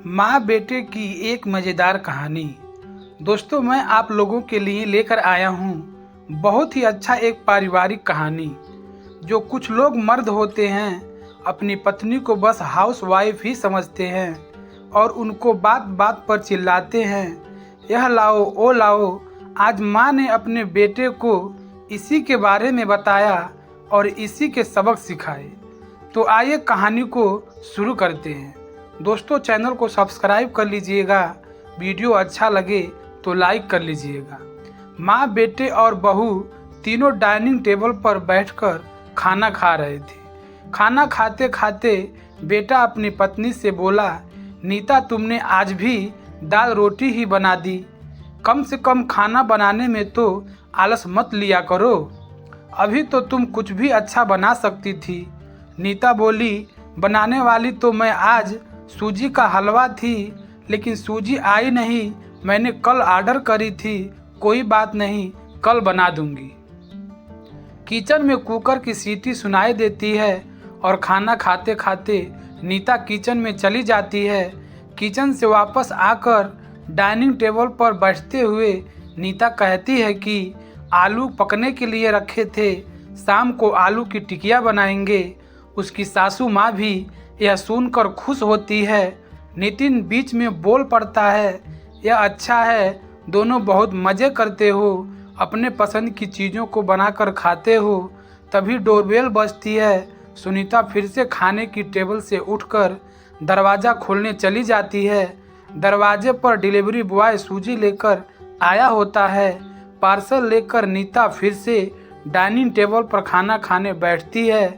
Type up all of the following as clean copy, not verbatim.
माँ बेटे की एक मज़ेदार कहानी। दोस्तों, मैं आप लोगों के लिए लेकर आया हूँ बहुत ही अच्छा एक पारिवारिक कहानी। जो कुछ लोग मर्द होते हैं अपनी पत्नी को बस हाउस वाइफ ही समझते हैं और उनको बात बात पर चिल्लाते हैं, यह लाओ वो लाओ। आज माँ ने अपने बेटे को इसी के बारे में बताया और इसी के सबक सिखाए। तो आइए कहानी को शुरू करते हैं। दोस्तों, चैनल को सब्सक्राइब कर लीजिएगा, वीडियो अच्छा लगे तो लाइक कर लीजिएगा। माँ, बेटे और बहू तीनों डाइनिंग टेबल पर बैठकर खाना खा रहे थे। खाना खाते खाते बेटा अपनी पत्नी से बोला, नीता, तुमने आज भी दाल रोटी ही बना दी। कम से कम खाना बनाने में तो आलस मत लिया करो। अभी तो तुम कुछ भी अच्छा बना सकती थी। नीता बोली, बनाने वाली तो मैं आज सूजी का हलवा थी, लेकिन सूजी आई नहीं। मैंने कल ऑर्डर करी थी। कोई बात नहीं, कल बना दूंगी। किचन में कुकर की सीटी सुनाई देती है और खाना खाते खाते नीता किचन में चली जाती है। किचन से वापस आकर डाइनिंग टेबल पर बैठते हुए नीता कहती है कि आलू पकने के लिए रखे थे, शाम को आलू की टिकिया बनाएंगे। उसकी सासू माँ भी यह सुनकर खुश होती है। नितिन बीच में बोल पड़ता है, यह अच्छा है, दोनों बहुत मज़े करते हो, अपने पसंद की चीज़ों को बनाकर खाते हो। तभी डोरबेल बजती है। सुनीता फिर से खाने की टेबल से उठकर दरवाज़ा खोलने चली जाती है। दरवाजे पर डिलीवरी बॉय सूजी लेकर आया होता है। पार्सल लेकर नीता फिर से डाइनिंग टेबल पर खाना खाने बैठती है।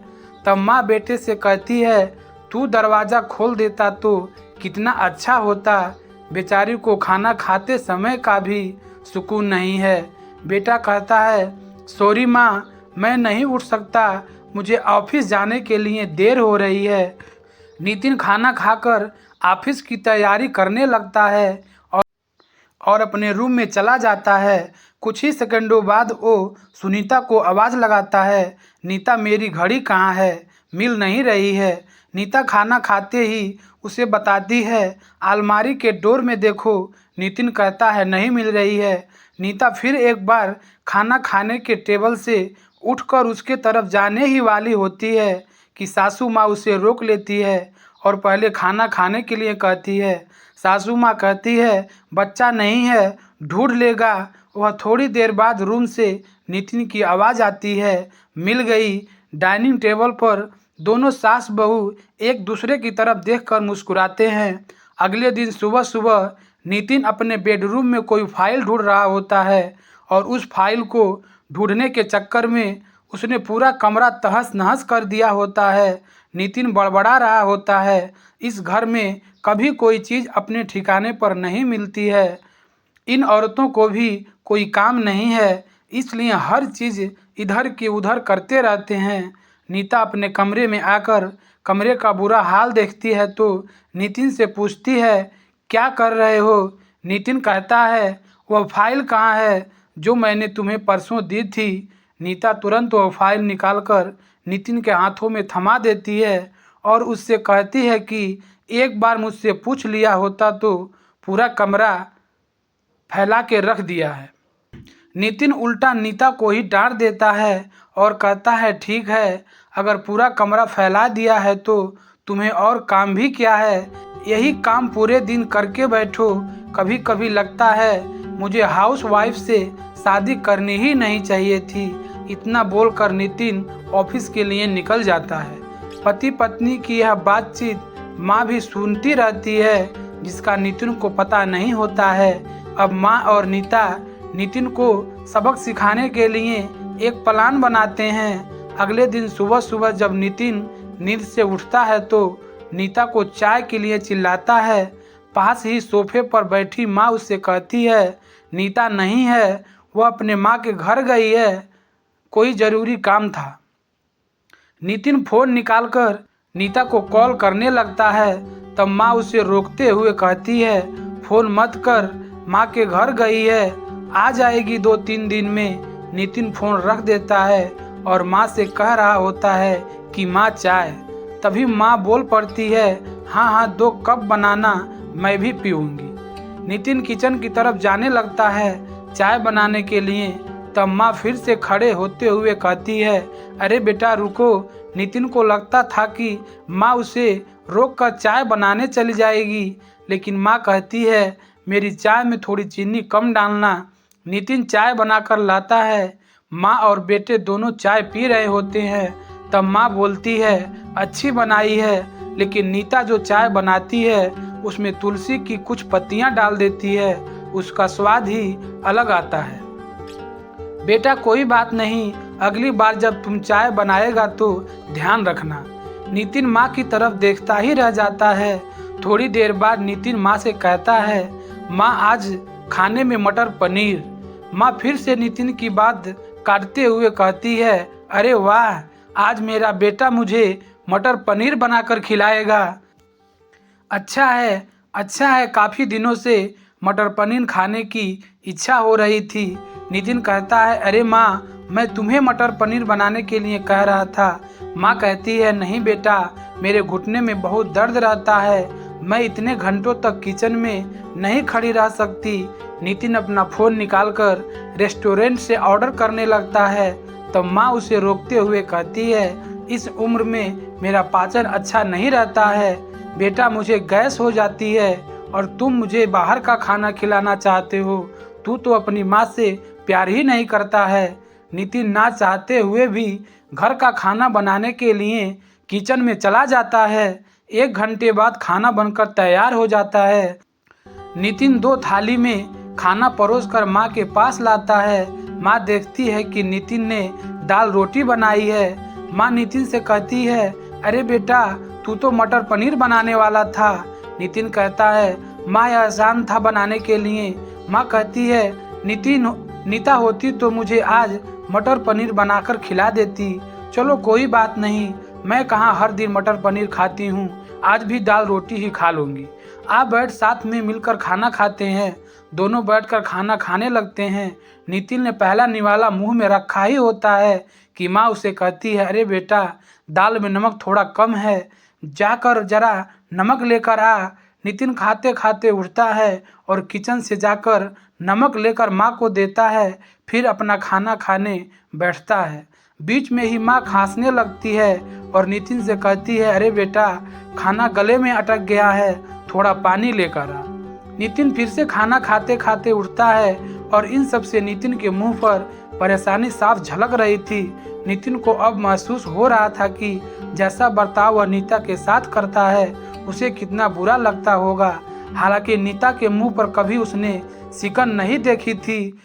तब माँ बेटे से कहती है, तू दरवाज़ा खोल देता तो कितना अच्छा होता। बेचारी को खाना खाते समय का भी सुकून नहीं है। बेटा कहता है, सॉरी माँ, मैं नहीं उठ सकता, मुझे ऑफिस जाने के लिए देर हो रही है। नितिन खाना खाकर ऑफिस की तैयारी करने लगता है और अपने रूम में चला जाता है। कुछ ही सेकंडों बाद वो सुनीता को आवाज़ लगाता है, नीता, मेरी घड़ी कहाँ है? मिल नहीं रही है। नीता खाना खाते ही उसे बताती है, अलमारी के डोर में देखो। नितिन कहता है, नहीं मिल रही है। नीता फिर एक बार खाना खाने के टेबल से उठकर उसके तरफ जाने ही वाली होती है कि सासू माँ उसे रोक लेती है और पहले खाना खाने के लिए कहती है। सासू माँ कहती है, बच्चा नहीं है, ढूंढ लेगा। वह थोड़ी देर बाद रूम से नितिन की आवाज़ आती है, मिल गई। डाइनिंग टेबल पर दोनों सास बहू एक दूसरे की तरफ देखकर मुस्कुराते हैं। अगले दिन सुबह सुबह नितिन अपने बेडरूम में कोई फाइल ढूंढ रहा होता है और उस फाइल को ढूंढने के चक्कर में उसने पूरा कमरा तहस नहस कर दिया होता है। नितिन बड़बड़ा रहा होता है, इस घर में कभी कोई चीज़ अपने ठिकाने पर नहीं मिलती है। इन औरतों को भी कोई काम नहीं है, इसलिए हर चीज़ इधर की उधर करते रहते हैं। नीता अपने कमरे में आकर कमरे का बुरा हाल देखती है तो नितिन से पूछती है, क्या कर रहे हो? नितिन कहता है, वह फाइल कहाँ है जो मैंने तुम्हें परसों दी थी? नीता तुरंत वह फाइल निकालकर नितिन के हाथों में थमा देती है और उससे कहती है कि एक बार मुझसे पूछ लिया होता तो पूरा कमरा फैला के रख दिया है। नितिन उल्टा नीता को ही डांट देता है और कहता है, ठीक है, अगर पूरा कमरा फैला दिया है तो तुम्हें और काम भी क्या है? यही काम पूरे दिन करके बैठो। कभी कभी लगता है मुझे हाउस वाइफ से शादी करनी ही नहीं चाहिए थी। इतना बोलकर नितिन ऑफिस के लिए निकल जाता है। पति पत्नी की यह बातचीत माँ भी सुनती रहती है, जिसका नितिन को पता नहीं होता है। अब माँ और नीता नितिन को सबक सिखाने के लिए एक प्लान बनाते हैं। अगले दिन सुबह सुबह जब नितिन नींद से उठता है तो नीता को चाय के लिए चिल्लाता है। पास ही सोफे पर बैठी माँ उससे कहती है, नीता नहीं है, वह अपने माँ के घर गई है, कोई ज़रूरी काम था। नितिन फ़ोन निकालकर नीता को कॉल करने लगता है। तब माँ उसे रोकते हुए कहती है, फ़ोन मत कर, माँ के घर गई है, आ जाएगी 2-3 दिन में। नितिन फ़ोन रख देता है और माँ से कह रहा होता है कि माँ चाय। तभी माँ बोल पड़ती है, हाँ हाँ, 2 कप बनाना, मैं भी पीऊँगी। नितिन किचन की तरफ जाने लगता है चाय बनाने के लिए। तब माँ फिर से खड़े होते हुए कहती है, अरे बेटा रुको। नितिन को लगता था कि माँ उसे रोक कर चाय बनाने चली जाएगी, लेकिन माँ कहती है, मेरी चाय में थोड़ी चीनी कम डालना। नितिन चाय बनाकर लाता है। माँ और बेटे दोनों चाय पी रहे होते हैं। तब माँ बोलती है, अच्छी बनाई है, लेकिन नीता जो चाय बनाती है उसमें तुलसी की कुछ पत्तियाँ डाल देती है, उसका स्वाद ही अलग आता है। बेटा कोई बात नहीं, अगली बार जब तुम चाय बनाएगा तो ध्यान रखना। नितिन माँ की तरफ देखता ही रह जाता है। थोड़ी देर बाद नितिन माँ से कहता है, माँ आज खाने में मटर पनीर। माँ फिर से नितिन की बात काटते हुए कहती है, अरे वाह, आज मेरा बेटा मुझे मटर पनीर बनाकर खिलाएगा। अच्छा है, काफ़ी दिनों से मटर पनीर खाने की इच्छा हो रही थी। नितिन कहता है, अरे माँ, मैं तुम्हें मटर पनीर बनाने के लिए कह रहा था। माँ कहती है, नहीं बेटा, मेरे घुटने में बहुत दर्द रहता है, मैं इतने घंटों तक किचन में नहीं खड़ी रह सकती। नितिन अपना फ़ोन निकालकर रेस्टोरेंट से ऑर्डर करने लगता है। तब माँ उसे रोकते हुए कहती है, इस उम्र में मेरा पाचन अच्छा नहीं रहता है बेटा, मुझे गैस हो जाती है और तुम मुझे बाहर का खाना खिलाना चाहते हो। तू तो अपनी माँ से प्यार ही नहीं करता है। नितिन ना चाहते हुए भी घर का खाना बनाने के लिए किचन में चला जाता है। 1 घंटे बाद खाना बनकर तैयार हो जाता है। नितिन 2 थाली में खाना परोसकर माँ के पास लाता है। माँ देखती है कि नितिन ने दाल रोटी बनाई है। माँ नितिन से कहती है, अरे बेटा, तू तो मटर पनीर बनाने वाला था। नितिन कहता है, माँ यह आसान था बनाने के लिए। माँ कहती है, नीता होती तो मुझे आज मटर पनीर बनाकर खिला देती। चलो कोई बात नहीं, मैं कहाँ हर दिन मटर पनीर खाती हूँ, आज भी दाल रोटी ही खा लूँगी। आप बैठ साथ में मिलकर खाना खाते हैं। दोनों बैठकर खाना खाने लगते हैं। नितिन ने पहला निवाला मुंह में रखा ही होता है कि माँ उसे कहती है, अरे बेटा, दाल में नमक थोड़ा कम है, जाकर जरा नमक लेकर आ। नितिन खाते खाते उठता है और किचन से जाकर नमक लेकर माँ को देता है, फिर अपना खाना खाने बैठता है। बीच में ही माँ खांसने लगती है और नितिन से कहती है, अरे बेटा, खाना गले में अटक गया है, थोड़ा पानी लेकर आ। नितिन फिर से खाना खाते खाते उठता है और इन सब से नितिन के मुंह पर परेशानी साफ झलक रही थी। नितिन को अब महसूस हो रहा था कि जैसा बर्ताव वह नीता के साथ करता है उसे कितना बुरा लगता होगा। हालांकि नीता के मुंह पर कभी उसने सिकन नहीं देखी थी।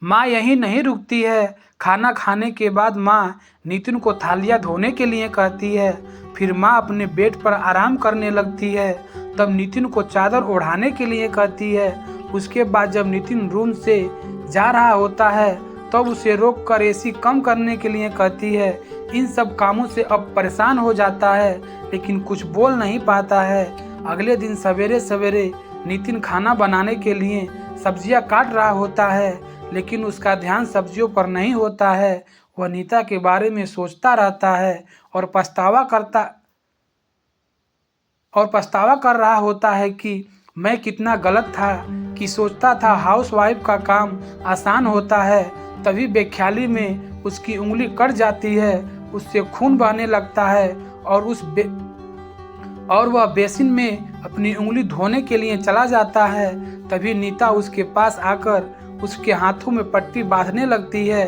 माँ यहीं नहीं रुकती है। खाना खाने के बाद माँ नितिन को थालियाँ धोने के लिए कहती है। फिर माँ अपने बेड पर आराम करने लगती है। तब नितिन को चादर ओढ़ाने के लिए कहती है। उसके बाद जब नितिन रूम से जा रहा होता है तब उसे रोक कर एसी कम करने के लिए कहती है। इन सब कामों से अब परेशान हो जाता है, लेकिन कुछ बोल नहीं पाता है। अगले दिन सवेरे सवेरे नितिन खाना बनाने के लिए सब्जियां काट रहा होता है, लेकिन उसका ध्यान सब्जियों पर नहीं होता है। वह नीता के बारे में सोचता रहता है और पछतावा कर रहा होता है कि मैं कितना गलत था कि सोचता था हाउसवाइफ का काम आसान होता है। तभी बेख्याली में उसकी उंगली कट जाती है, उससे खून बहने लगता है और वह बेसिन में अपनी उंगली धोने के लिए चला जाता है। तभी नीता उसके पास आकर उसके हाथों में पट्टी बांधने लगती है।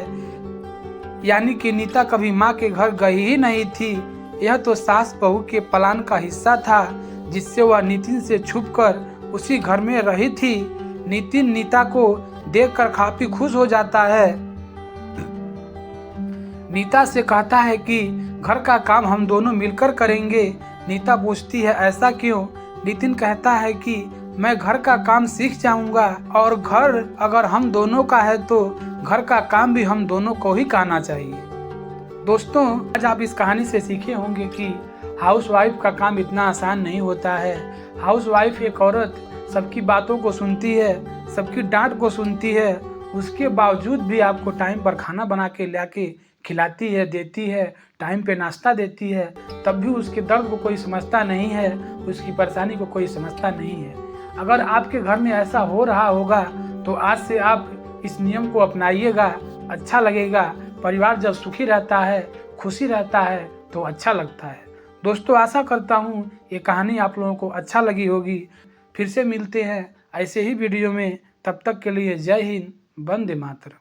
यानी कि नीता कभी माँ के घर गई ही नहीं थी। यह तो सास बहू के प्लान का हिस्सा था, जिससे वह नितिन से छुपकर उसी घर में रही थी। नितिन नीता को देखकर काफी खुश हो जाता है। नीता से कहता है कि घर का काम हम दोनों मिलकर करेंगे। नीता पूछती है, ऐसा क्यों? नितिन कहता है कि मैं घर का काम सीख जाऊंगा और घर अगर हम दोनों का है तो घर का काम भी हम दोनों को ही करना चाहिए। दोस्तों, आज आप इस कहानी से सीखे होंगे कि हाउसवाइफ का काम इतना आसान नहीं होता है। हाउसवाइफ एक औरत सबकी बातों को सुनती है, सबकी डांट को सुनती है उसके बावजूद भी आपको टाइम पर खाना बना के ला के खिलाती है, देती है, टाइम पे नाश्ता देती है, तब भी उसके दर्द को कोई समझता नहीं है, उसकी परेशानी को कोई समझता नहीं है। अगर आपके घर में ऐसा हो रहा होगा तो आज से आप इस नियम को अपनाइएगा, अच्छा लगेगा। परिवार जब सुखी रहता है, खुशी रहता है तो अच्छा लगता है। दोस्तों, आशा करता हूँ ये कहानी आप लोगों को अच्छा लगी होगी। फिर से मिलते हैं ऐसे ही वीडियो में, तब तक के लिए जय हिंद, वंदे मातरम।